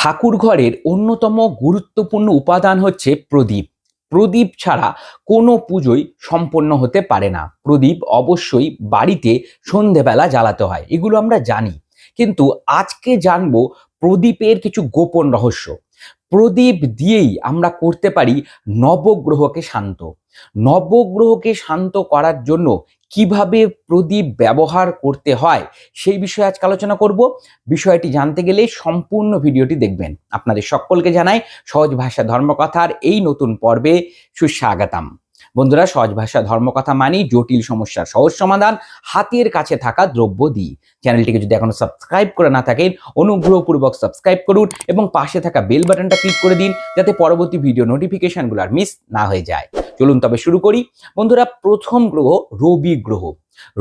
ঠাকুর ঘরের অন্যতম গুরুত্বপূর্ণ উপাদান হচ্ছে প্রদীপ। প্রদীপ ছাড়া কোনো পুজোই সম্পন্ন হতে পারে না। প্রদীপ অবশ্যই বাড়িতে সন্ধেবেলা জ্বালাতে হয়, এগুলো আমরা জানি। কিন্তু আজকে জানবো প্রদীপের কিছু গোপন রহস্য। প্রদীপ দিয়েই আমরা করতে পারি নবগ্রহকে শান্ত। নবগ্রহকে শান্ত করার জন্য কিভাবে প্রদীপ ব্যবহার করতে হয় সেই বিষয়ে আজকে আলোচনা করব। বিষয়টি জানতে গেলে সম্পূর্ণ ভিডিওটি দেখবেন। আপনাদের সকলকে জানাই সহজ ভাষা ধর্মকথার এই নতুন পর্বে সুস্বাগতম। বন্ধুরা, সহজ ভাষা ধর্মকথা মানি জটিল সমস্যার সহজ সমাধান, হাতের কাছে থাকা দ্রব্য দিই। চ্যানেলটিকে যদি এখনো সাবস্ক্রাইব করে না থাকেন, অনুগ্রহপূর্বক সাবস্ক্রাইব করুন এবং পাশে থাকা বেল বাটনটা ক্লিক করে দিন, যাতে পরবর্তী ভিডিও নোটিফিকেশনগুলো আর মিস না হয়ে যায়। চলুন তবে শুরু করি। বন্ধুরা, প্রথম গ্রহ রবি গ্রহ।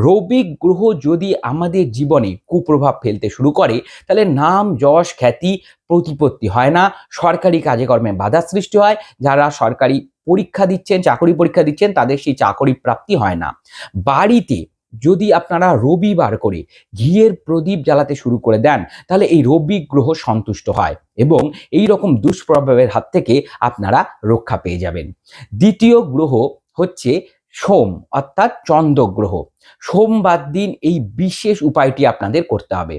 রবি গ্রহ যদি আমাদের জীবনে কুপ্রভাব ফেলতে শুরু করে, তাহলে নাম যশ খ্যাতি প্রতিপত্তি হয় না, সরকারি কাজে কর্মে বাধা সৃষ্টি হয়। যারা সরকারি পরীক্ষা দিচ্ছেন, চাকরি পরীক্ষা দিচ্ছেন, তাদের সেই চাকরি প্রাপ্তি হয় না। বাড়িতে যদি আপনারা রবিবার করে ঘিয়ের প্রদীপ জ্বালাতে শুরু করে দেন, তাহলে এই রবি গ্রহ সন্তুষ্ট হয় এবং এই রকম দুষ্প্রভাবের হাত থেকে আপনারা রক্ষা পেয়ে যাবেন। দ্বিতীয় গ্রহ হচ্ছে সোম, অর্থাৎ চন্দ্র গ্রহ। সোমবার দিন এই বিশেষ উপায়টি আপনাদের করতে হবে।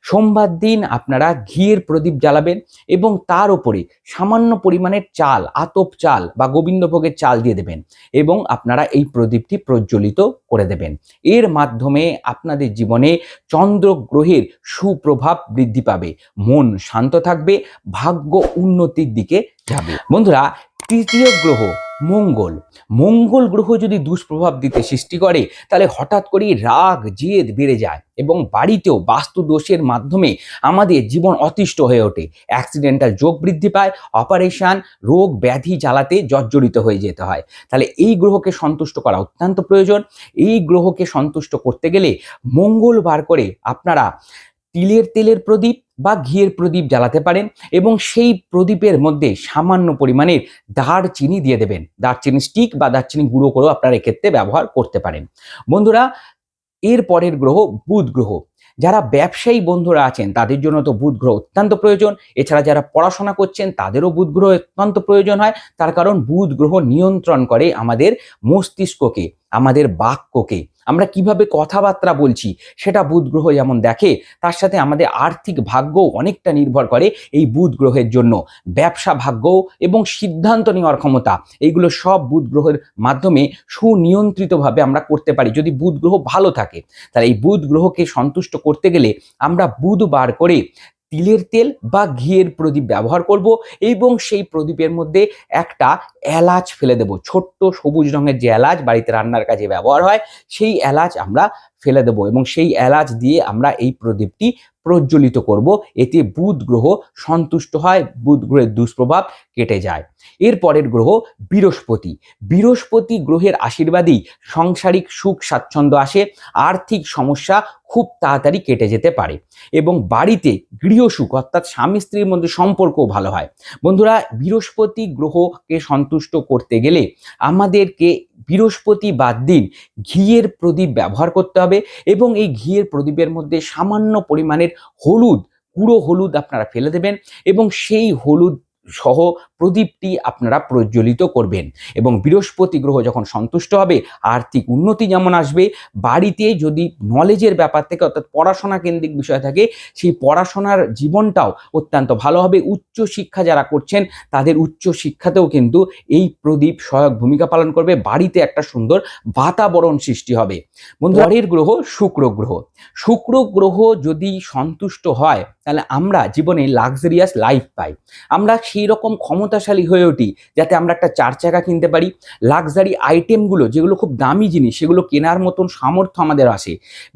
সোমবার দিন আপনারা ঘিয়ের প্রদীপ জ্বালাবেন এবং তার উপরে সামান্য পরিমাণের চাল, আতপ চাল বা গোবিন্দভোগের চাল দিয়ে দেবেন এবং আপনারা এই প্রদীপটি প্রজ্বলিত করে দেবেন। এর মাধ্যমে আপনাদের জীবনে চন্দ্র গ্রহের সুপ্রভাব বৃদ্ধি পাবে, মন শান্ত থাকবে, ভাগ্য উন্নতির দিকে যাবে। বন্ধুরা, তৃতীয় গ্রহ মঙ্গল। মঙ্গল গ্রহ যদি দুষ্প্রভাব দিতে সৃষ্টি করে, তাহলে হঠাৎ করেই রাগ জেদ বেড়ে যায় এবং বাড়িতেও বাস্তু দোষের মাধ্যমে আমাদের জীবন অতিষ্ঠ হয়ে ওঠে। অ্যাক্সিডেন্টাল যোগ বৃদ্ধি পায়, অপারেশন, রোগ ব্যাধি জ্বালাতে জর্জরিত হয়ে যেতে হয়। তাহলে এই গ্রহকে সন্তুষ্ট করা অত্যন্ত প্রয়োজন। এই গ্রহকে সন্তুষ্ট করতে গেলে মঙ্গলবার করে আপনারা তিলের তেলের প্রদীপ বা ঘিয়ের প্রদীপ জ্বালাতে পারেন এবং সেই প্রদীপের মধ্যে সামান্য পরিমাণের দারচিনি দিয়ে দেবেন। দারচিনি স্টিক বা দারচিনি গুঁড়ো করেও আপনারা এক্ষেত্রে ব্যবহার করতে পারেন। বন্ধুরা, এর পরের গ্রহ বুধ গ্রহ। যারা ব্যবসায়ী বন্ধুরা আছেন তাদের জন্য তো বুধ গ্রহ অত্যন্ত প্রয়োজন। এছাড়া যারা পড়াশোনা করছেন তাদেরও বুধ গ্রহ অত্যন্ত প্রয়োজন হয়। তার কারণ বুধ গ্রহ নিয়ন্ত্রণ করে আমাদের মস্তিষ্ককে, আমাদের বাক্যকে। আমরা কিভাবে কথাবার্তা বলছি সেটা বুধ গ্রহ যেমন দেখে, তার সাথে আমাদের আর্থিক ভাগ্যও অনেকটা নির্ভর করে এই বুধ গ্রহের জন্য। ব্যবসা ভাগ্য এবং সিদ্ধান্ত নেওয়ার ক্ষমতা, এইগুলো সব বুধ গ্রহের মাধ্যমে সুনিয়ন্ত্রিতভাবে আমরা করতে পারি যদি বুধ গ্রহ ভালো থাকে। তাহলে এই বুধ গ্রহকে সন্তুষ্ট করতে গেলে আমরা বুধবার করে তিলের তেল বা ঘিয়ের প্রদীপ ব্যবহার করব এবং সেই প্রদীপের মধ্যে একটা এলাচ ফেলে দেব। ছোট্ট সবুজ রঙের যে এলাচ বাড়িতে রান্নার কাজে ব্যবহার হয়, সেই এলাচ আমরা ফেলে দেব এবং সেই এলাচ দিয়ে আমরা এই প্রদীপটি প্রজ্বলিত করব। এতে বুধ গ্রহ সন্তুষ্ট হয়, বুধ গ্রহের দুষ্প্রভাব কেটে যায়। এর পরের গ্রহ বৃহস্পতি। বৃহস্পতি গ্রহের আশীর্বাদেই সাংসারিক সুখ স্বাচ্ছন্দ্য আসে, আর্থিক সমস্যা খুব তাড়াতাড়ি কেটে যেতে পারে এবং বাড়িতে গৃহসুখ অর্থাৎ স্বামী স্ত্রীর মধ্যে সম্পর্কও ভালো হয়। বন্ধুরা, বৃহস্পতি গ্রহকে সন্তুষ্ট করতে গেলে আমাদেরকে বৃহস্পতিবার দিন ঘিয়ের প্রদীপ ব্যবহার করতে হবে এবং এই ঘিয়ের প্রদীপের মধ্যে সামান্য পরিমাণের হলুদ, গুঁড়ো হলুদ আপনারা ফেলে দেবেন এবং সেই হলুদ সহ প্রদীপটি আপনারা প্রজ্বলিত করবেন। এবং বৃহস্পতি গ্রহ যখন সন্তুষ্ট হবে, আর্থিক উন্নতি যেমন আসবে, বাড়িতে যদি নলেজের ব্যাপার থেকে অর্থাৎ পড়াশোনা কেন্দ্রিক বিষয় থাকে, সেই পড়াশোনার জীবনটাও অত্যন্ত ভালো হবে। উচ্চ শিক্ষা যারা করছেন তাদের উচ্চ শিক্ষাতেও কিন্তু এই প্রদীপ সহায়ক ভূমিকা পালন করবে, বাড়িতে একটা সুন্দর বাতাবরণ সৃষ্টি হবে। বন্ধু, পরের গ্রহ শুক্র গ্রহ। শুক্র গ্রহ যদি সন্তুষ্ট হয়, তাহলে আমরা জীবনে লাক্সারিয়াস লাইফ পাই। আমরা সেই রকম ক্ষমতাশালী হয়ে উঠি যাতে আমরা একটা 4 চাকা কিনতে পারি। লাক্সারি আইটেমগুলো যেগুলো খুব দামি জিনিস, সেগুলো কেনার মতন সামর্থ্য আমাদের আসে।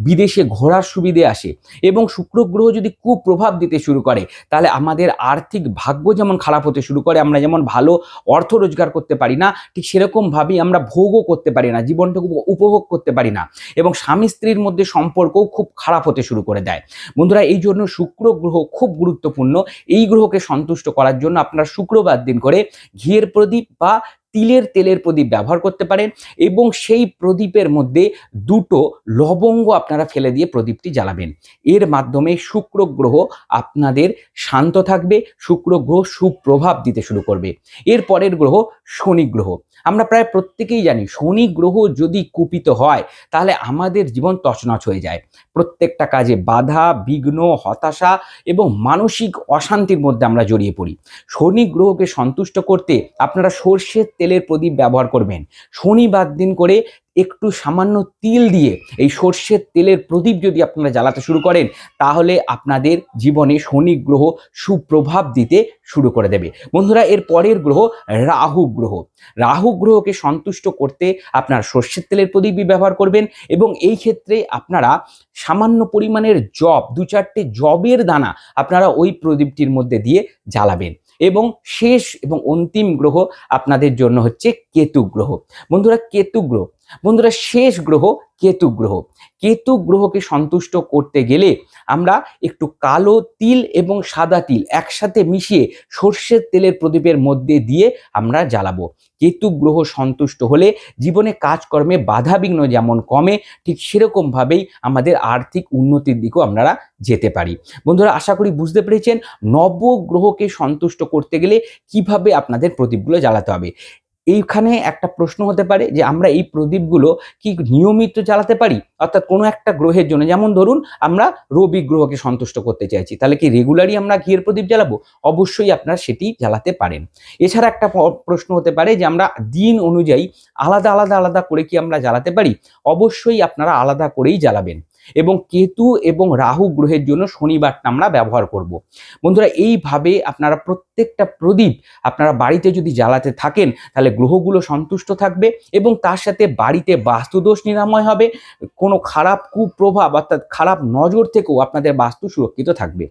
বিদেশে ঘোরার সুবিধে আসে। এবং শুক্র গ্রহ যদি কুপ্রভাব দিতে শুরু করে, তাহলে আমাদের আর্থিক ভাগ্য যেমন খারাপ হতে শুরু করে, আমরা যেমন ভালো অর্থ রোজগার করতে পারি না, ঠিক সেরকমভাবেই আমরা ভোগও করতে পারি না, জীবনটাকে উপভোগ করতে পারি না এবং স্বামী স্ত্রীর মধ্যে সম্পর্কও খুব খারাপ হতে শুরু করে দেয়। বন্ধুরা, এই জন্য শুক্র গ্রহ খুব গুরুত্বপূর্ণ। এই গ্রহকে সন্তুষ্ট করার জন্য আপনারা শুক্রবার দিন করে ঘিয়ের প্রদীপ বা তিলের তেলের প্রদীপ ব্যবহার করতে পারেন এবং সেই প্রদীপের মধ্যে 2টো লবঙ্গ আপনারা ফেলে দিয়ে প্রদীপটি জ্বালাবেন। এর মাধ্যমে শুক্র গ্রহ আপনাদের শান্ত থাকবে, শুক্র গ্রহ সুপ্রভাব দিতে শুরু করবে। এর পরের গ্রহ শনি গ্রহ। আমরা প্রায় প্রত্যেকেই জানি শনি গ্রহ যদি কুপিত হয় তাহলে আমাদের জীবন তছনছ হয়ে যায়। প্রত্যেকটা কাজে বাধা, বিঘ্ন, হতাশা এবং মানসিক অশান্তির মধ্যে আমরা জড়িয়ে পড়ি। শনি গ্রহকে সন্তুষ্ট করতে আপনারা সর্ষের তেলের প্রদীপ ব্যবহার করবেন। শনিবার দিন করে একটু সামান্য তিল দিয়ে এই সর্ষের তেলের প্রদীপ যদি আপনারা জ্বালাতে শুরু করেন তাহলে আপনাদের জীবনে শনি গ্রহ সুপ্রভাব দিতে শুরু করে দেবে। বন্ধুরা, এর পরের গ্রহ রাহু গ্রহ। রাহু গ্রহকে সন্তুষ্ট করতে আপনারা সর্ষের তেলের প্রদীপই ব্যবহার করবেন এবং এই ক্ষেত্রে আপনারা সামান্য পরিমাণের জব, 2-4টে জবের দানা আপনারা ওই প্রদীপটির মধ্যে দিয়ে জ্বালাবেন। এবং শেষ এবং অন্তিম গ্রহ আপনাদের জন্য হচ্ছে কেতু গ্রহ। বন্ধুরা শেষ গ্রহ কেতু গ্রহ। কেতু গ্রহকে সন্তুষ্ট করতে গেলে আমরা একটু কালো তিল এবং সাদা তিল একসাথে মিশিয়ে সর্ষের তেলের প্রদীপের মধ্যে দিয়ে আমরা জ্বালাবো। কেতু গ্রহ সন্তুষ্ট হলে জীবনে কাজকর্মে বাধাবিঘ্ন যেমন কমে, ঠিক সেরকমভাবেই আমাদের আর্থিক উন্নতির দিকেও আমরা যেতে পারি। বন্ধুরা, আশা করি বুঝতে পেরেছেন নবগ্রহকে সন্তুষ্ট করতে গেলে কিভাবে আপনাদের প্রদীপগুলো জ্বালাতে হবে। এইখানে একটা প্রশ্ন হতে পারে যে আমরা এই প্রদীপগুলো কি নিয়মিত জ্বালাতে পারি? অর্থাৎ কোনো একটা গ্রহের জন্য, যেমন ধরুন আমরা রবি গ্রহকে সন্তুষ্ট করতে চাইছি, তাহলে কি রেগুলারই আমরা ঘিয়ের প্রদীপ জ্বালাবো? অবশ্যই আপনারা সেটি জ্বালাতে পারেন। এছাড়া একটা প্রশ্ন হতে পারে যে আমরা দিন অনুযায়ী আলাদা করে কি আমরা জ্বালাতে পারি? অবশ্যই আপনারা আলাদা করেই জ্বালাবেন এবং কেতু এবং রাহু গ্রহের জন্য শনিবারটা আমরা ব্যবহার করব। বন্ধুরা, এইভাবে আপনারা প্রত্যেকটা প্রদীপ আপনারা বাড়িতে যদি জ্বালাতে থাকেন তাহলে গ্রহগুলো সন্তুষ্ট থাকবে এবং তার সাথে বাড়িতে বাস্তুদোষ নিরাময় হবে, কোনো খারাপ কুপ্রভাব অর্থাৎ খারাপ নজর থেকেও আপনাদের বাস্তু সুরক্ষিত থাকবে।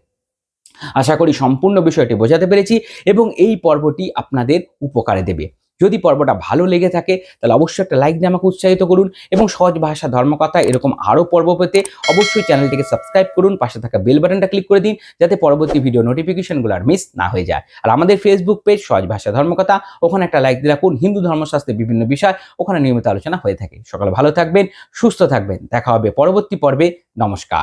আশা করি সম্পূর্ণ বিষয়টি বোঝাতে পেরেছি এবং এই পর্বটি আপনাদের উপকারে দেবে। যদি পর্বটা ভালো লেগে থাকে তাহলে অবশ্যই একটা লাইক দিয়ে আমাকে উৎসাহিত করুন এবং সহজ ভাষা ধর্মকথা এরকম আরও পর্ব পেতে অবশ্যই চ্যানেলটিকে সাবস্ক্রাইব করুন, পাশে থাকা বেল বাটনটা ক্লিক করে দিন যাতে পরবর্তী ভিডিও নোটিফিকেশনগুলো আর মিস না হয়ে যায়। আর আমাদের ফেসবুক পেজ সহজ ভাষা ধর্মকথা, ওখানে একটা লাইক দিয়ে রাখুন। হিন্দু ধর্মশাস্ত্রের বিভিন্ন বিষয় ওখানে নিয়মিত আলোচনা হয়ে থাকে। সকালে ভালো থাকবেন, সুস্থ থাকবেন। দেখা হবে পরবর্তী পর্বে। নমস্কার।